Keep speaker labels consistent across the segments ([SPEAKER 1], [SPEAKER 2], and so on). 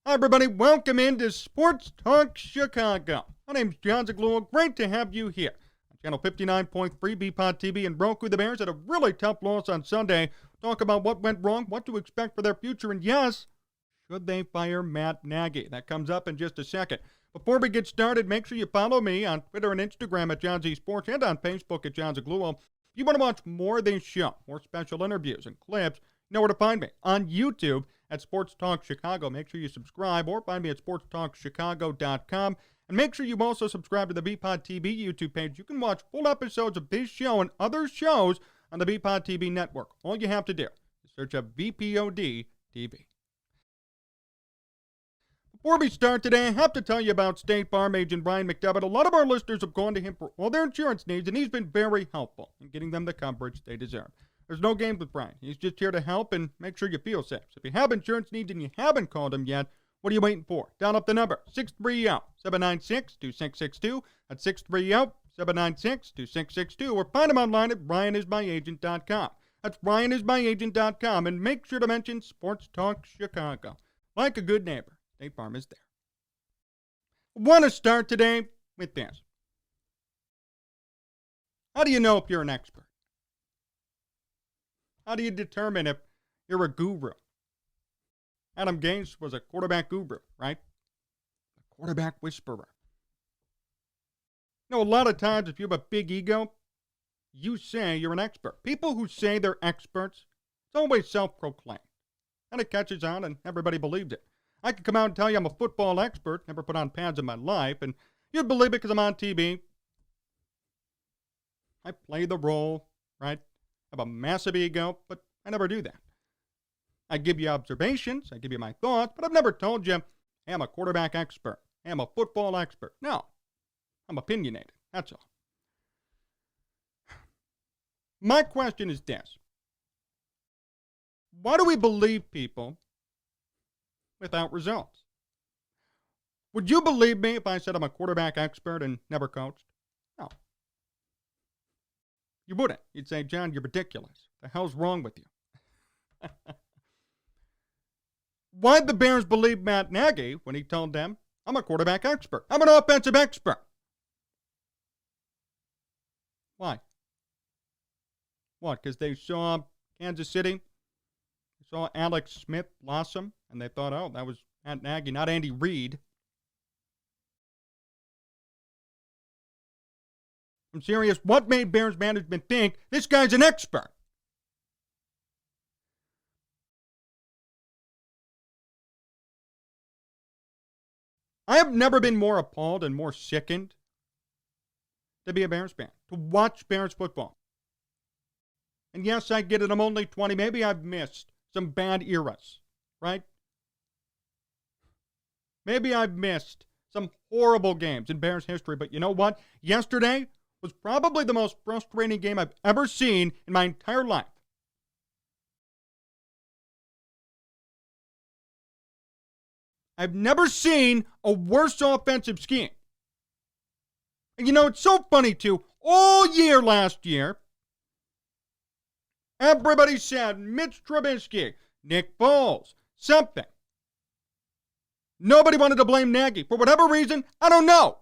[SPEAKER 1] Hi, everybody. Welcome into Sports Talk Chicago. My name's Jon Zaghloul. Great to have you here. On Channel 59.3 BPOD TV and Roku, the Bears had a really tough loss on Sunday. Talk about what went wrong, what to expect for their future, and yes, should they fire Matt Nagy? That comes up in just a second. Before we get started, make sure you follow me on Twitter and Instagram at Jon Z Sports and on Facebook at Jon Zaghloul. If you want to watch more of this show, more special interviews and clips, you know where to find me. On YouTube at Sports Talk Chicago. Make sure you subscribe or find me at sportstalkchicago.com. And make sure you also subscribe to the BPOD TV YouTube page. You can watch full episodes of this show and other shows on the BPOD TV network. All you have to do is search up BPOD TV. Before we start today, I have to tell you about State Farm agent Brian McDevitt. A lot of our listeners have gone to him for all their insurance needs, and he's been very helpful in getting them the coverage they deserve. There's no games with Brian. He's just here to help and make sure you feel safe. So if you have insurance needs and you haven't called him yet, what are you waiting for? Dial up the number, 630-796-2662. That's 630-796-2662. Or find him online at bryanismyagent.com. That's bryanismyagent.com. And make sure to mention Sports Talk Chicago. Like a good neighbor, State Farm is there. I want to start today with this. How do you know if you're an expert? How do you determine if you're a guru? Adam Gase was a quarterback guru, right? A quarterback whisperer. You know, a lot of times if you have a big ego, you say you're an expert. People who say they're experts, it's always self-proclaimed. And it catches on and everybody believes it. I could come out and tell you I'm a football expert, never put on pads in my life, and you'd believe it because I'm on TV. I play the role, right? I have a massive ego, but I never do that. I give you observations, I give you my thoughts, but I've never told you, hey, I'm a quarterback expert. Hey, I'm a football expert. No, I'm opinionated. That's all. My question is this. Why do we believe people without results? Would you believe me if I said I'm a quarterback expert and never coached? No. You wouldn't. You'd say, John, you're ridiculous. The hell's wrong with you? Why'd the Bears believe Matt Nagy when he told them, I'm a quarterback expert. I'm an offensive expert. Why? What? Because they saw Kansas City, they saw Alex Smith blossom, and they thought, oh, that was Matt Nagy, not Andy Reid. I'm serious. What made Bears management think this guy's an expert? I have never been more appalled and more sickened to be a Bears fan, to watch Bears football. And yes, I get it. I'm only 20. Maybe I've missed some bad eras, right? Maybe I've missed some horrible games in Bears history. But you know what? Yesterday was probably the most frustrating game I've ever seen in my entire life. I've never seen a worse offensive scheme. And you know, it's so funny too. All year last year, everybody said Mitch Trubisky, Nick Foles, something. Nobody wanted to blame Nagy. For whatever reason, I don't know.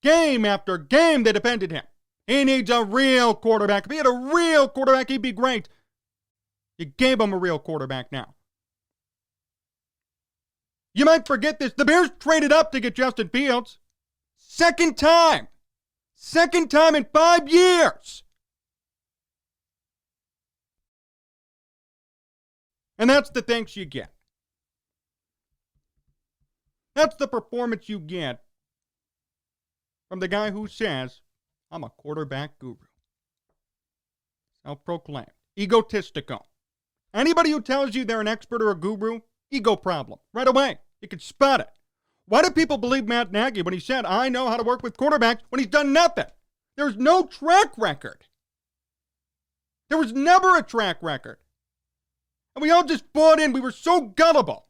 [SPEAKER 1] Game after game, they defended him. He needs a real quarterback. If he had a real quarterback, he'd be great. You gave him a real quarterback now. You might forget this. The Bears traded up to get Justin Fields. Second time. Second time in 5 years. And that's the thanks you get. That's the performance you get from the guy who says, I'm a quarterback guru. Self-proclaimed. Egotistical. Anybody who tells you they're an expert or a guru, ego problem. Right away. You can spot it. Why do people believe Matt Nagy when he said, I know how to work with quarterbacks, when he's done nothing? There's no track record. There was never a track record. And we all just bought in. We were so gullible.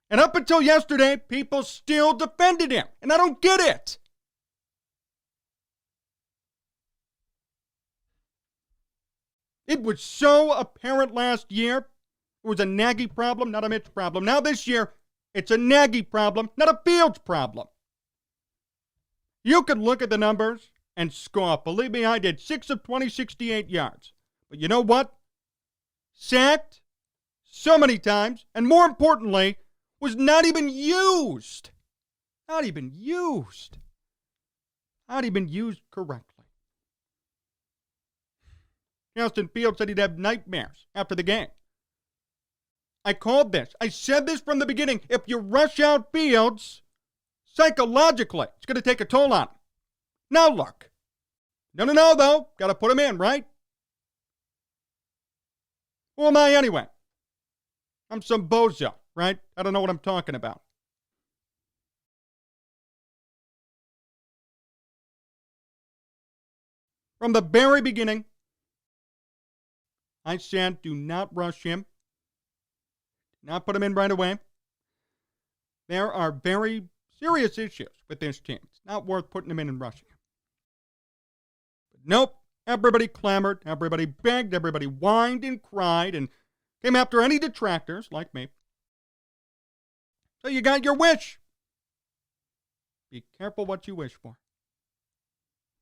[SPEAKER 1] And up until yesterday, people still defended him. And I don't get it. It was so apparent last year. It was a Nagy problem, not a Mitch problem. Now this year, it's a Nagy problem, not a Fields problem. You could look at the numbers and scoff. Believe me, I did. 6 of 20, 68 yards. But you know what? Sacked so many times, and more importantly, was not even used. Not even used. Not even used correctly. Justin Fields said he'd have nightmares after the game. I called this. I said this from the beginning. If you rush out Fields, psychologically, it's going to take a toll on him. Now look. No, though. Got to put him in, right? Who am I anyway? I'm some bozo, right? I don't know what I'm talking about. From the very beginning, I said do not rush him. Do not put him in right away. There are very serious issues with this team. It's not worth putting him in and rushing him. But nope. Everybody clamored, everybody begged, everybody whined and cried and came after any detractors like me. So you got your wish. Be careful what you wish for.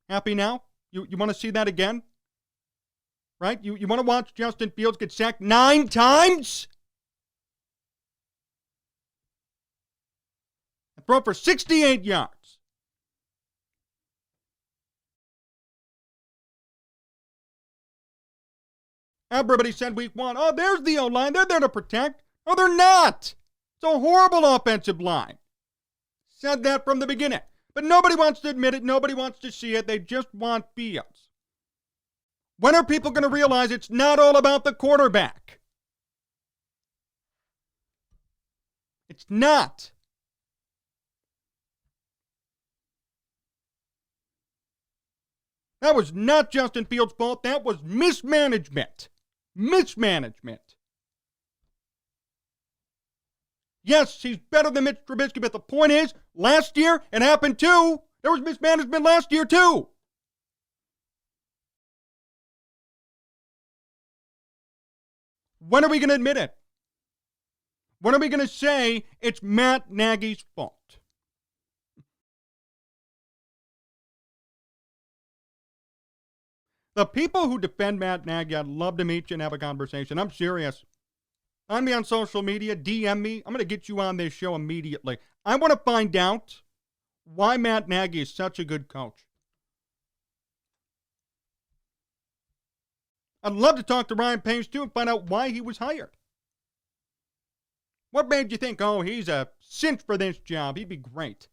[SPEAKER 1] Happy now? You want to see that again? Right? You want to watch Justin Fields get sacked 9 times? And throw for 68 yards. Everybody said week 1, oh, there's the O-line. They're there to protect. No, they're not. It's a horrible offensive line. Said that from the beginning. But nobody wants to admit it. Nobody wants to see it. They just want Fields. When are people going to realize it's not all about the quarterback? It's not. That was not Justin Fields' fault. That was mismanagement. Mismanagement. Yes, he's better than Mitch Trubisky, but the point is, last year, it happened too. There was mismanagement last year too. When are we going to admit it? When are we going to say it's Matt Nagy's fault? The people who defend Matt Nagy, I'd love to meet you and have a conversation. I'm serious. Find me on social media, DM me. I'm going to get you on this show immediately. I want to find out why Matt Nagy is such a good coach. I'd love to talk to Ryan Pace too and find out why he was hired. What made you think, oh, he's a cinch for this job? He'd be great.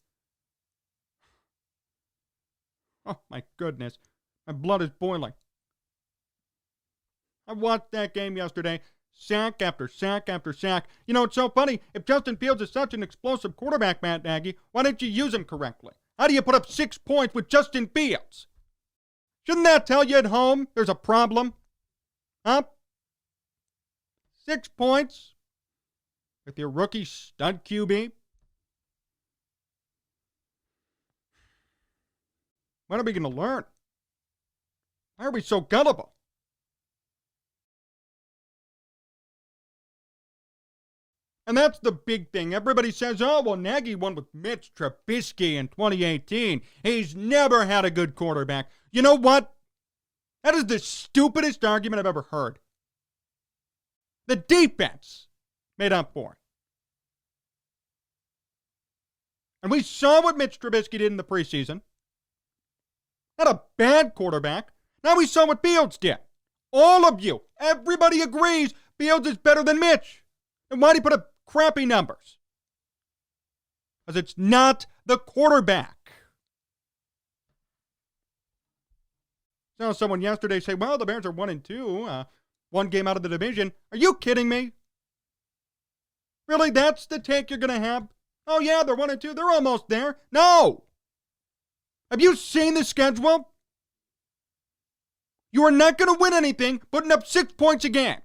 [SPEAKER 1] Oh, my goodness. My blood is boiling. I watched that game yesterday. Sack after sack after sack. You know, it's so funny. If Justin Fields is such an explosive quarterback, Matt Nagy, why didn't you use him correctly? How do you put up 6 points with Justin Fields? Shouldn't that tell you at home there's a problem? Huh? 6 points with your rookie stud QB? When are we going to learn? Why are we so gullible? And that's the big thing. Everybody says, oh, well, Nagy won with Mitch Trubisky in 2018. He's never had a good quarterback. You know what? That is the stupidest argument I've ever heard. The defense made up for it. And we saw what Mitch Trubisky did in the preseason. Not a bad quarterback. Now we saw what Fields did. All of you, everybody agrees Fields is better than Mitch. And why did he put up crappy numbers? Because it's not the quarterback. Saw someone yesterday say, well, the Bears are 1-2, 1 game out of the division. Are you kidding me? Really, that's the take you're going to have? Oh, yeah, they're 1-2. They're almost there. No. Have you seen the schedule? You are not going to win anything putting up 6 points a game.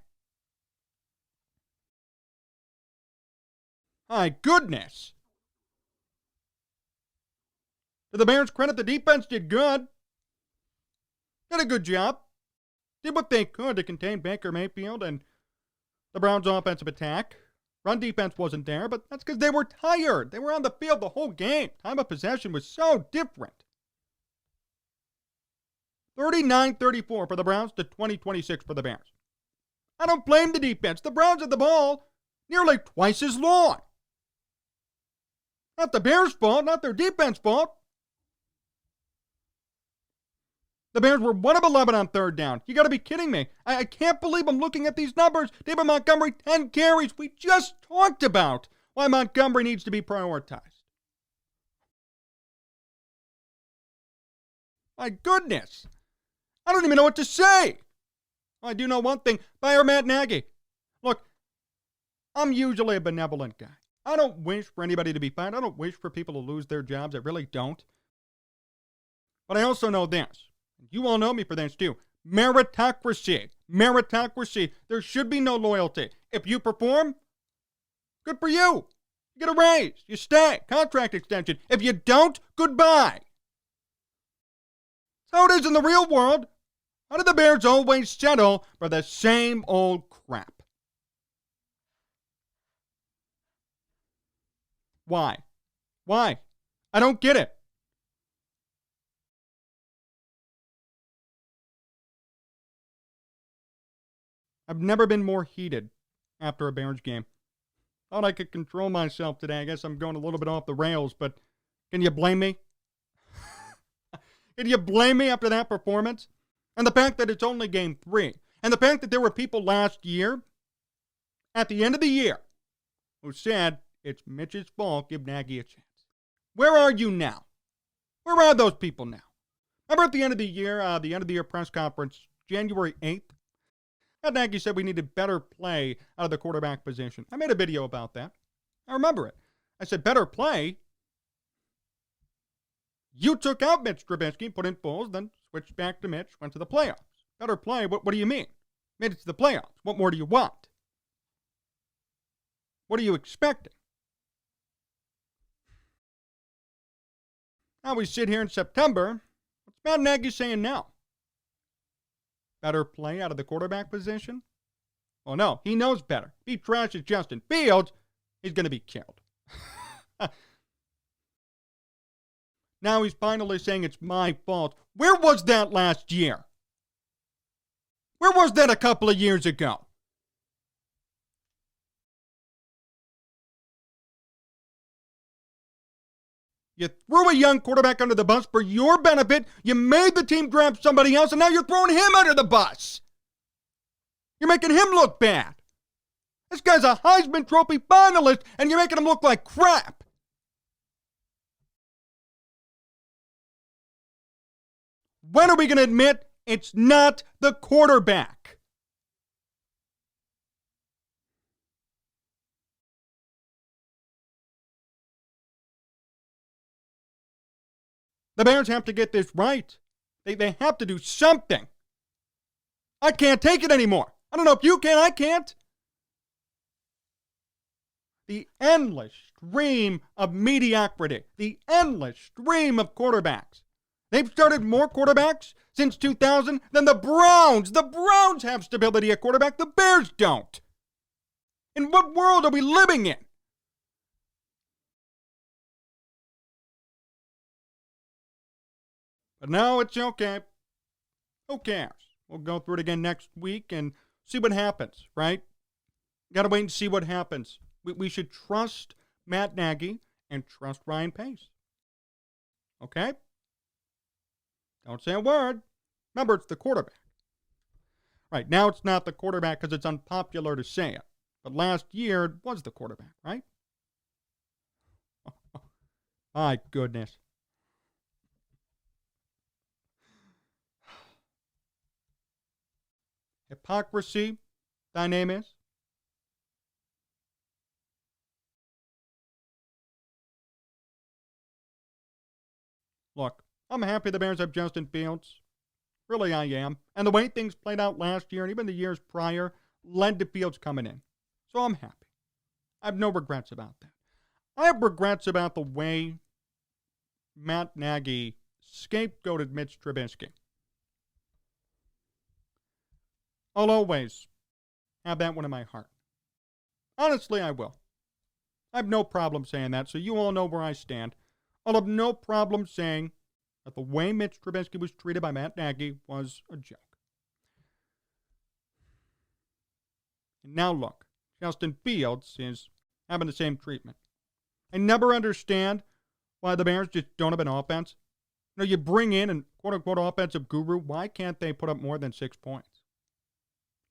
[SPEAKER 1] My goodness. To the Bears' credit, the defense did good. Did a good job. did what they could to contain Baker Mayfield and the Browns' offensive attack. Run defense wasn't there, but that's because they were tired. They were on the field the whole game. Time of possession was so different. 39-34 for the Browns to 20-26 for the Bears. I don't blame the defense. The Browns had the ball nearly twice as long. Not the Bears' fault, not their defense fault. The Bears were 1 of 11 on third down. You got to be kidding me. I can't believe I'm looking at these numbers. David Montgomery, 10 carries. We just talked about why Montgomery needs to be prioritized. My goodness. I don't even know what to say. I do know one thing. Fire Matt Nagy. Look, I'm usually a benevolent guy. I don't wish for anybody to be fired. I don't wish for people to lose their jobs. I really don't. But I also know this. You all know me for this too. Meritocracy. Meritocracy. There should be no loyalty. If you perform, good for you. You get a raise. You stay. Contract extension. If you don't, goodbye. That's how it is in the real world. How do the Bears always settle for the same old crap? Why? Why? I don't get it. I've never been more heated after a Bears game. Thought I could control myself today. I guess I'm going a little bit off the rails, but can you blame me? Can you blame me after that performance? And the fact that it's only game 3. And the fact that there were people last year, at the end of the year, who said, it's Mitch's fault, give Nagy a chance. Where are you now? Where are those people now? Remember at the end of the year press conference, January 8th? Matt Nagy said we needed better play out of the quarterback position. I made a video about that. I remember it. I said, better play? You took out Mitch Trubisky, put in Foles, then switched back to Mitch, went to the playoffs. Better play? What do you mean? Made it to the playoffs. What more do you want? What are you expecting? Now we sit here in September. What's Matt Nagy saying now? Better play out of the quarterback position? Oh, no, he knows better. If he trashes Justin Fields, he's going to be killed. Now he's finally saying it's my fault. Where was that last year? Where was that a couple of years ago? You threw a young quarterback under the bus for your benefit. You made the team draft somebody else, and now you're throwing him under the bus. You're making him look bad. This guy's a Heisman Trophy finalist, and you're making him look like crap. When are we going to admit it's not the quarterback? The Bears have to get this right. They have to do something. I can't take it anymore. I don't know if you can. I can't. The endless stream of mediocrity. The endless stream of quarterbacks. They've started more quarterbacks since 2000 than the Browns. The Browns have stability at quarterback. The Bears don't. In what world are we living in? But now it's okay. Who cares? We'll go through it again next week and see what happens, right? Got to wait and see what happens. We should trust Matt Nagy and trust Ryan Pace. Okay? Don't say a word. Remember, it's the quarterback. Right, now it's not the quarterback because it's unpopular to say it. But last year, it was the quarterback, right? My goodness. Hypocrisy, thy name is? Look, I'm happy the Bears have Justin Fields. Really, I am. And the way things played out last year and even the years prior led to Fields coming in. So I'm happy. I have no regrets about that. I have regrets about the way Matt Nagy scapegoated Mitch Trubisky. I'll always have that one in my heart. Honestly, I will. I have no problem saying that, so you all know where I stand. I'll have no problem saying that the way Mitch Trubisky was treated by Matt Nagy was a joke. And now look, Justin Fields is having the same treatment. I never understand why the Bears just don't have an offense. You know, you bring in an quote-unquote offensive guru. Why can't they put up more than 6 points?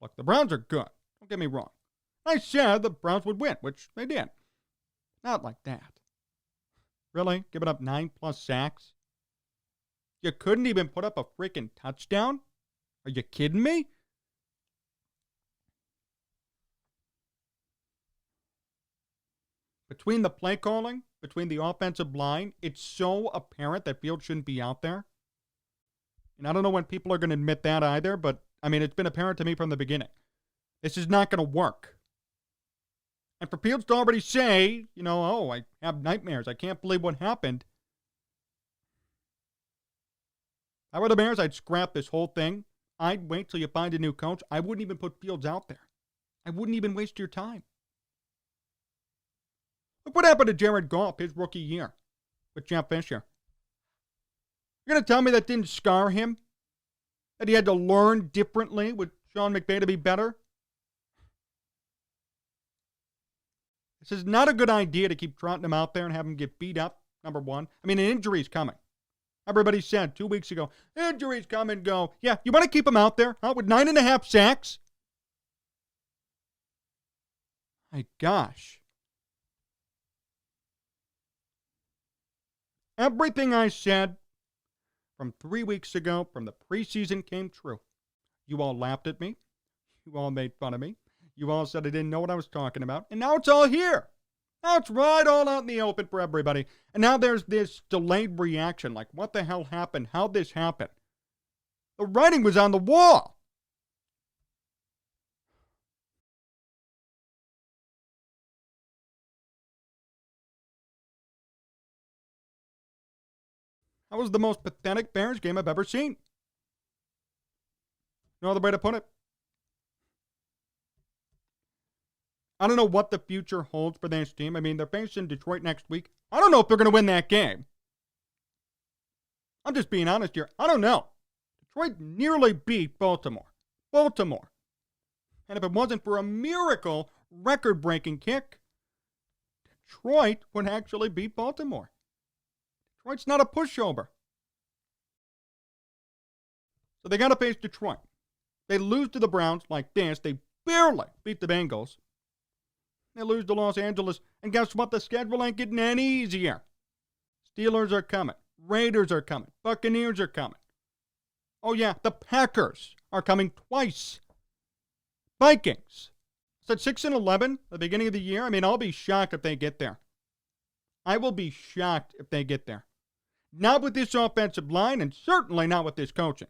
[SPEAKER 1] Look, the Browns are good. Don't get me wrong. I said the Browns would win, which they did. Not like that. Really? Giving up 9+ sacks? You couldn't even put up a freaking touchdown? Are you kidding me? Between the play calling, between the offensive line, it's so apparent that Fields shouldn't be out there. And I don't know when people are going to admit that either, but, I mean, it's been apparent to me from the beginning. This is not going to work. And for Fields to already say, you know, oh, I have nightmares. I can't believe what happened. If I were the Bears, I'd scrap this whole thing. I'd wait till you find a new coach. I wouldn't even put Fields out there. I wouldn't even waste your time. Look what happened to Jared Goff his rookie year with Jeff Fisher. You're going to tell me that didn't scar him? That he had to learn differently with Sean McVay to be better? This is not a good idea to keep trotting him out there and have him get beat up, number one. I mean, an injury's coming. Everybody said 2 weeks ago, injuries come and go. Yeah, you want to keep him out there, huh, with 9.5 sacks? My gosh. Everything I said from 3 weeks ago, from the preseason, came true. You all laughed at me. You all made fun of me. You all said I didn't know what I was talking about. And now it's all here. Now it's right all out in the open for everybody. And now there's this delayed reaction. Like, what the hell happened? How'd this happen? The writing was on the wall. That was the most pathetic Bears game I've ever seen. No other way to put it. I don't know what the future holds for this team. I mean, they're facing Detroit next week. I don't know if they're going to win that game. I'm just being honest here. I don't know. Detroit nearly beat Baltimore. Baltimore. And if it wasn't for a miracle record-breaking kick, Detroit would actually beat Baltimore. Detroit's not a pushover. So they got to face Detroit. They lose to the Browns like this. They barely beat the Bengals. They lose to Los Angeles. And guess what? The schedule ain't getting any easier. Steelers are coming. Raiders are coming. Buccaneers are coming. Oh, yeah, the Packers are coming twice. Vikings. It's at 6-11 at the beginning of the year. I mean, I'll be shocked if they get there. I will be shocked if they get there. Not with this offensive line, and certainly not with this coaching.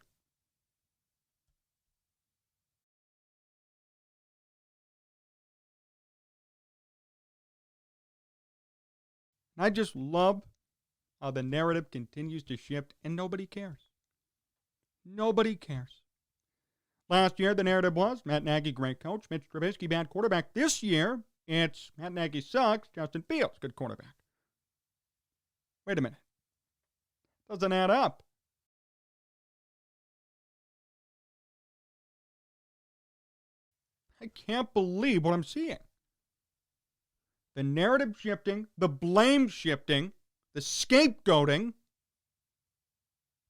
[SPEAKER 1] I just love how the narrative continues to shift, and nobody cares. Nobody cares. Last year, the narrative was Matt Nagy, great coach. Mitch Trubisky, bad quarterback. This year, it's Matt Nagy sucks. Justin Fields, good quarterback. Wait a minute. Doesn't add up. I can't believe what I'm seeing. The narrative shifting, the blame shifting, the scapegoating,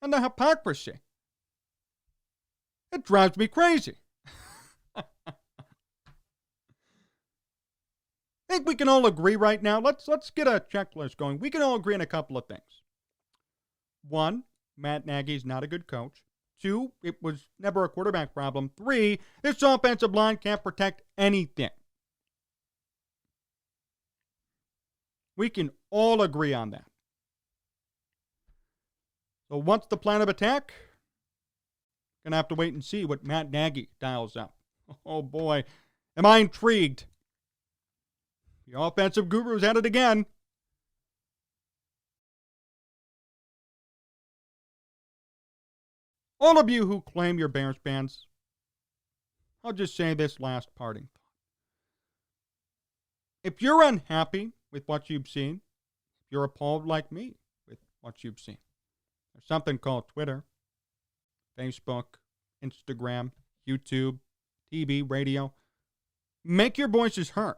[SPEAKER 1] and the hypocrisy. It drives me crazy. I think we can all agree right now. Let's get a checklist going. We can all agree on a couple of things. 1, Matt Nagy's not a good coach. 2, it was never a quarterback problem. 3, this offensive line can't protect anything. We can all agree on that. So what's the plan of attack? Gonna have to wait and see what Matt Nagy dials up. Oh boy, am I intrigued. The offensive guru's at it again. All of you who claim you're Bears fans, I'll just say this last parting thought. If you're unhappy with what you've seen, if you're appalled like me with what you've seen, there's something called Twitter, Facebook, Instagram, YouTube, TV, radio. Make your voices heard.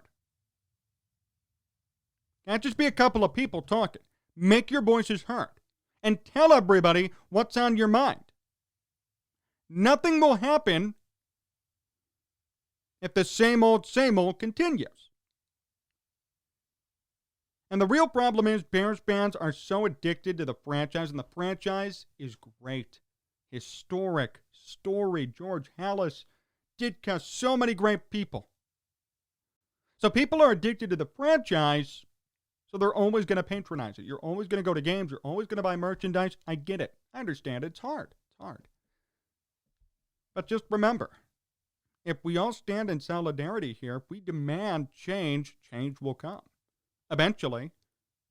[SPEAKER 1] Can't just be a couple of people talking. Make your voices heard. And tell everybody what's on your mind. Nothing will happen if the same old continues. And the real problem is Bears fans are so addicted to the franchise, and the franchise is great. Historic story. George Halas, Ditka, so many great people. So people are addicted to the franchise, so they're always going to patronize it. You're always going to go to games. You're always going to buy merchandise. I get it. I understand it. It's hard. It's hard. But just remember, if we all stand in solidarity here, if we demand change, change will come. Eventually.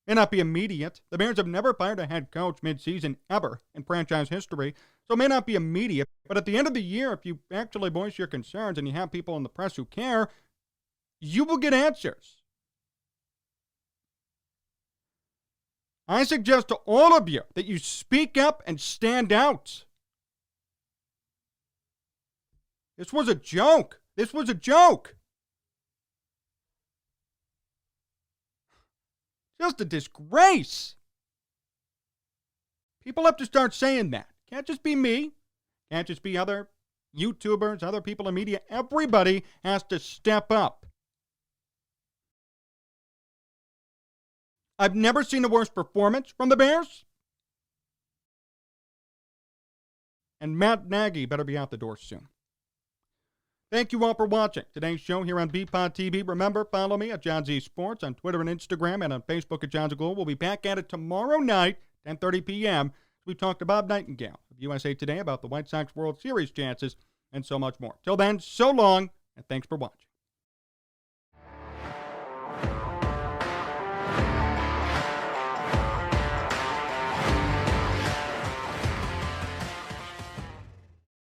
[SPEAKER 1] May not be immediate. The Bears have never fired a head coach midseason ever in franchise history, so it may not be immediate. But at the end of the year, if you actually voice your concerns and you have people in the press who care, you will get answers. I suggest to all of you that you speak up and stand out. This was a joke. This was a joke. Just a disgrace. People have to start saying that. Can't just be me. Can't just be other YouTubers, other people in media. Everybody has to step up. I've never seen a worse performance from the Bears. And Matt Nagy better be out the door soon. Thank you all for watching today's show here on BPOD TV. Remember, follow me at Jon Z Sports on Twitter and Instagram, and on Facebook at Jon Zaghloul. We'll be back at it tomorrow night, 10:30 p.m. We talked to Bob Nightingale of USA Today about the White Sox World Series chances and so much more. Till then, so long, and thanks for watching.